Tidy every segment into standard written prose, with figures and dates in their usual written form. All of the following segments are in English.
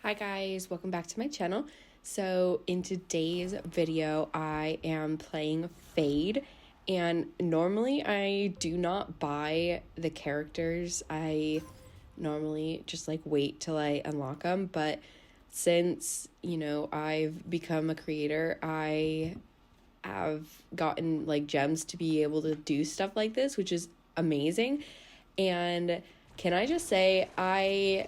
Hi guys, welcome back to my channel. So in today's video, I am playing Fade, and normally I do not buy the characters. I normally just like wait till I unlock them, but since, I've become a creator, I have gotten like gems to be able to do stuff like this, which is amazing. And can I just say, I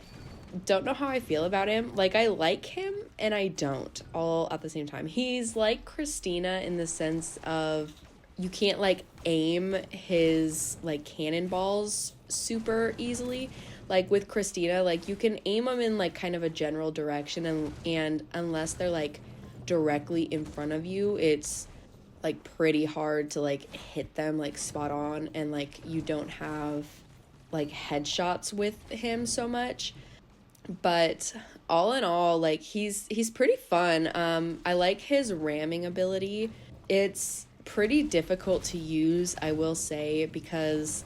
don't know how I feel about him. Like, I like him and I don't, all at the same time. He's like Christina in the sense of you can't like aim his like cannonballs super easily. Like with Christina, like you can aim them in like kind of a general direction, and unless they're like directly in front of you, it's like pretty hard to like hit them like spot on, and like you don't have like headshots with him so much. But all in all, like he's pretty fun. I like his ramming ability. It's pretty difficult to use, I will say, because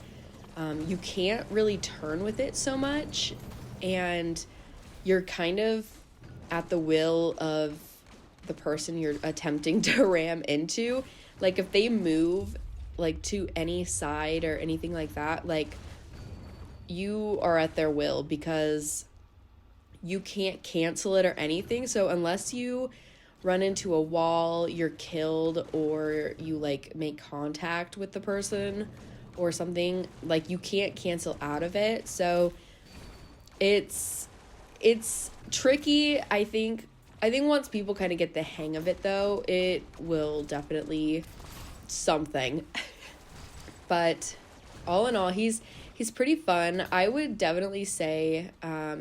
you can't really turn with it so much, and you're kind of at the will of the person you're attempting to ram into. Like if they move like to any side or anything like that, like you are at their will because you can't cancel it or anything. So unless you run into a wall, you're killed, or you like make contact with the person or something, like you can't cancel out of it. So it's tricky. I think once people kind of get the hang of it though, it will definitely something. But all in all, he's pretty fun. I would definitely say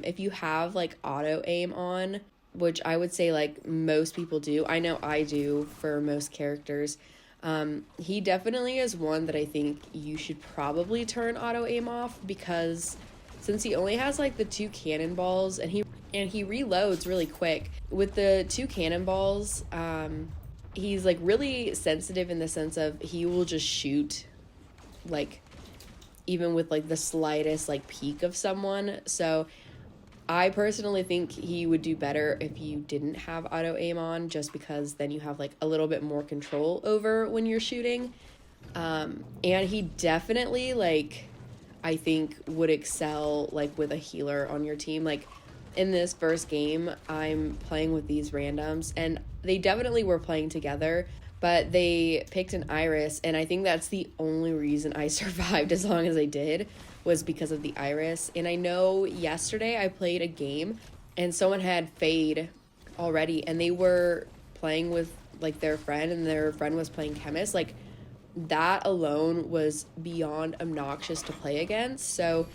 if you have like auto aim on, which I would say like most people do. I know I do for most characters. He definitely is one that I think you should probably turn auto aim off, because since he only has like the 2 cannonballs and he reloads really quick with the 2 cannonballs, he's like really sensitive in the sense of he will just shoot like even with like the slightest like peek of someone. So I personally think he would do better if you didn't have auto aim on, just because then you have like a little bit more control over when you're shooting. And he definitely like I think would excel like with a healer on your team. Like in this first game, I'm playing with these randoms and they definitely were playing together, but they picked an Iris, and I think that's the only reason I survived as long as I did, was because of the Iris. And I know yesterday I played a game and someone had Fade already, and they were playing with like their friend, and their friend was playing Chemist. Like that alone was beyond obnoxious to play against. So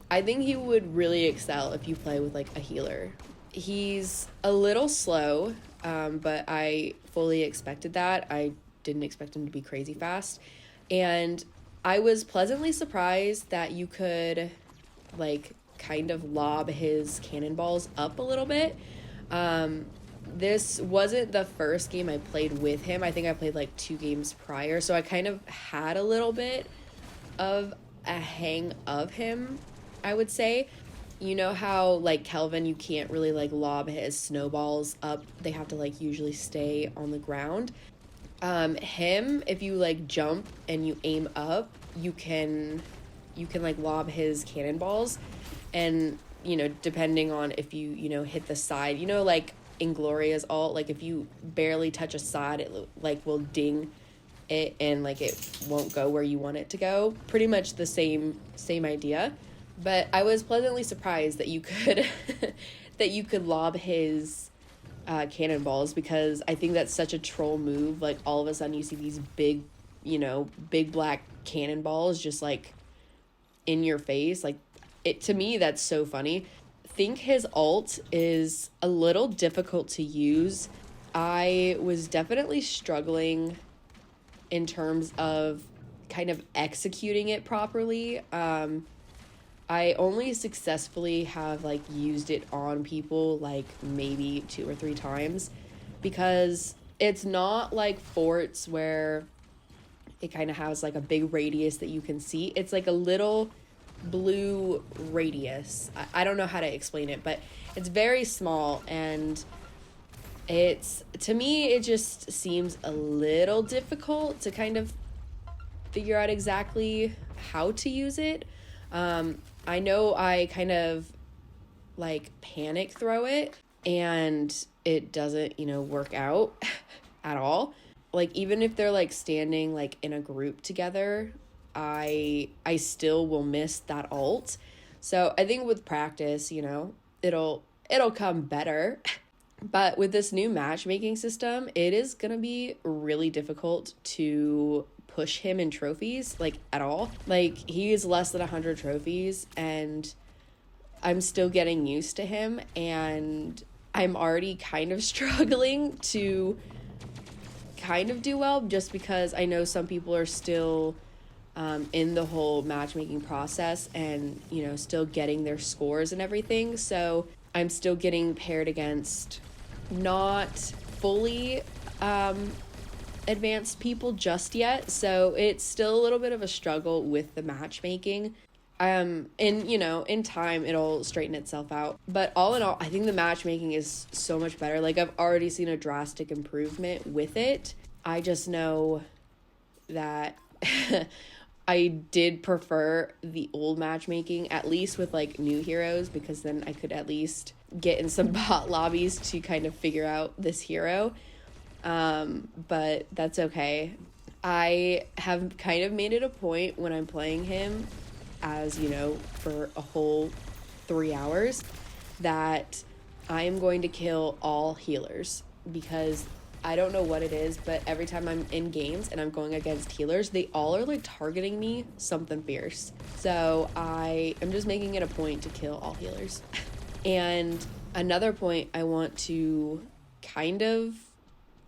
I think he would really excel if you play with like a healer. He's a little slow, but I fully expected that. I didn't expect him to be crazy fast. And I was pleasantly surprised that you could like kind of lob his cannonballs up a little bit. This wasn't the first game I played with him. I think I played like 2 games prior. So I kind of had a little bit of a hang of him, I would say. You know how like Kelvin, you can't really like lob his snowballs up. They have to like usually stay on the ground. Him, if you like jump and you aim up, you can like lob his cannonballs, and depending on if you hit the side, like in Gloria's ult, like if you barely touch a side, it like will ding it and like it won't go where you want it to go. Pretty much the same idea. But I was pleasantly surprised that you could that you could lob his cannonballs, because I think that's such a troll move. Like all of a sudden you see these big black cannonballs just like in your face. Like it, to me, that's so funny. I think his ult is a little difficult to use. I was definitely struggling in terms of kind of executing it properly. I only successfully have like used it on people like maybe 2 or 3 times, because it's not like forts where it kind of has like a big radius that you can see. It's like a little blue radius. I don't know how to explain it, but it's very small, and to me, it just seems a little difficult to kind of figure out exactly how to use it. I know I kind of like panic throw it, and it doesn't, work out at all. Like, even if they're like standing like in a group together, I still will miss that ult. So I think with practice, it'll come better. But with this new matchmaking system, it is going to be really difficult to push him in trophies, like, at all. Like, he is less than 100 trophies, and I'm still getting used to him, and I'm already kind of struggling to kind of do well, just because I know some people are still in the whole matchmaking process and, still getting their scores and everything. So I'm still getting paired against not fully advanced people just yet. So it's still a little bit of a struggle with the matchmaking. In time, it'll straighten itself out. But all in all, I think the matchmaking is so much better. Like, I've already seen a drastic improvement with it. I just know that I did prefer the old matchmaking, at least with like new heroes, because then I could at least get in some bot lobbies to kind of figure out this hero. But that's okay. I have kind of made it a point when I'm playing him, as for a whole 3 hours, that I am going to kill all healers, because I don't know what it is, but every time I'm in games and I'm going against healers, they all are like targeting me something fierce. So I am just making it a point to kill all healers. And another point I want to kind of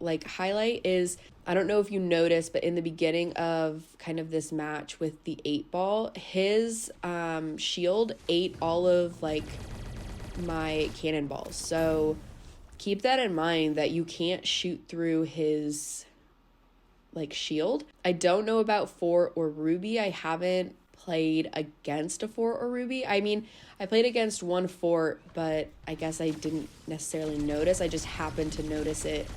like highlight is, I don't know if you noticed, but in the beginning of kind of this match with the 8-ball, his shield ate all of like my cannonballs. So keep that in mind, that you can't shoot through his like shield. I don't know about Fort or Ruby. I haven't played against a Fort or Ruby. I mean, I played against one Fort, but I guess I didn't necessarily notice. I just happened to notice it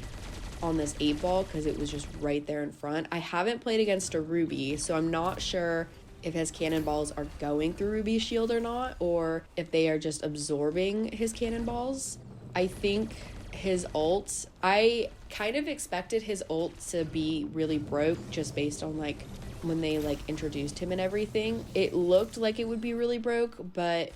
on this 8-ball because it was just right there in front. I haven't played against a Ruby, so I'm not sure if his cannonballs are going through Ruby's shield or not, or if they are just absorbing his cannonballs. I think his ult, I kind of expected his ult to be really broke, just based on like when they like introduced him and everything. It looked like it would be really broke, but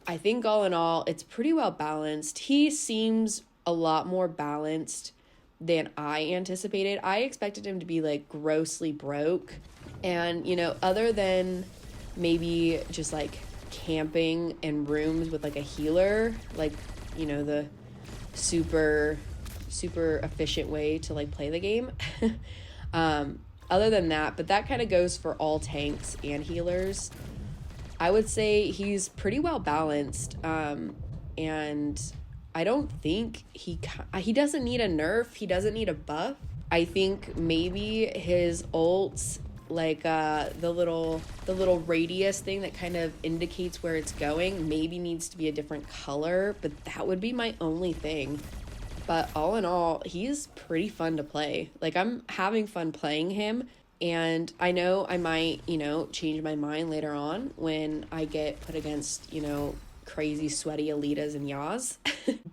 I think all in all, it's pretty well balanced. He seems a lot more balanced than I anticipated. I expected him to be like grossly broke, and other than maybe just like camping in rooms with like a healer, like the super efficient way to like play the game. Other than that, but that kind of goes for all tanks and healers, I would say he's pretty well balanced. And I don't think he doesn't need a nerf. He doesn't need a buff. I think maybe his ults, like the little radius thing that kind of indicates where it's going, maybe needs to be a different color, but that would be my only thing. But all in all, he's pretty fun to play. Like, I'm having fun playing him, and I know I might, change my mind later on when I get put against, crazy sweaty Alitas and Yas.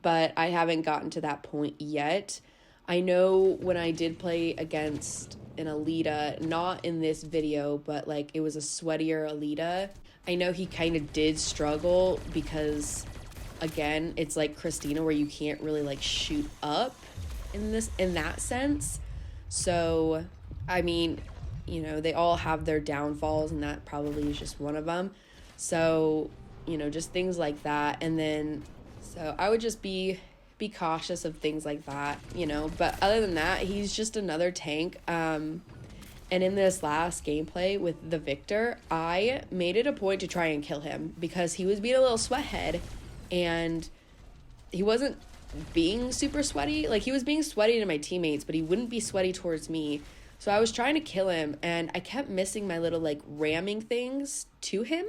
But I haven't gotten to that point yet. I know when I did play against an Alita, not in this video, but like it was a sweatier Alita, I know he kind of did struggle because, again, it's like Christina, where you can't really like shoot up in that sense. So I mean, they all have their downfalls, and that probably is just one of them. So just things like that. And then so I would just be cautious of things like that, but other than that, he's just another tank. And in this last gameplay with the Victor, I made it a point to try and kill him because he was being a little sweathead, and he wasn't being super sweaty. Like, he was being sweaty to my teammates, but he wouldn't be sweaty towards me. So I was trying to kill him, and I kept missing my little like ramming things to him.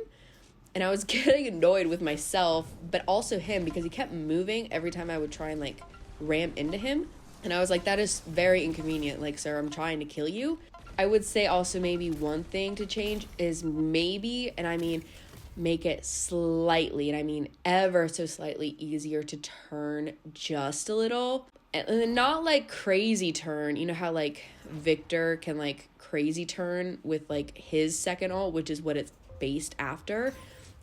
And I was getting annoyed with myself, but also him, because he kept moving every time I would try and like ram into him. And I was like, that is very inconvenient. Like, sir, I'm trying to kill you. I would say also maybe one thing to change is maybe, and I mean, make it slightly, and I mean ever so slightly easier to turn just a little. And not like crazy turn. You know how like Victor can like crazy turn with like his second ult, which is what it's based after.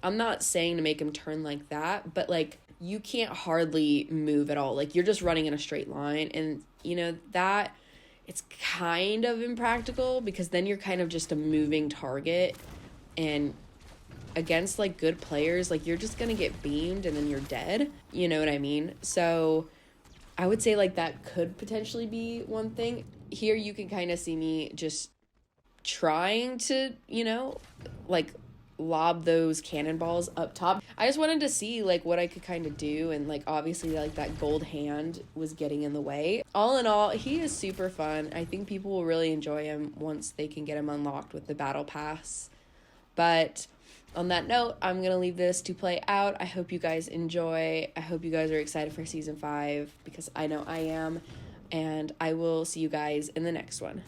I'm not saying to make him turn like that, but like you can't hardly move at all. Like you're just running in a straight line, and you know that it's kind of impractical because then you're kind of just a moving target, and against like good players, like you're just gonna get beamed and then you're dead. You know what I mean? So I would say like that could potentially be one thing. Here you can kind of see me just trying to, you know, like lob those cannonballs up top. I just wanted to see like what I could kind of do, and like obviously like that gold hand was getting in the way. All in all, he is super fun. I think people will really enjoy him once they can get him unlocked with the battle pass. But on that note, I'm going to leave this to play out. I hope you guys enjoy. I hope you guys are excited for season 5 because I know I am. And I will see you guys in the next one.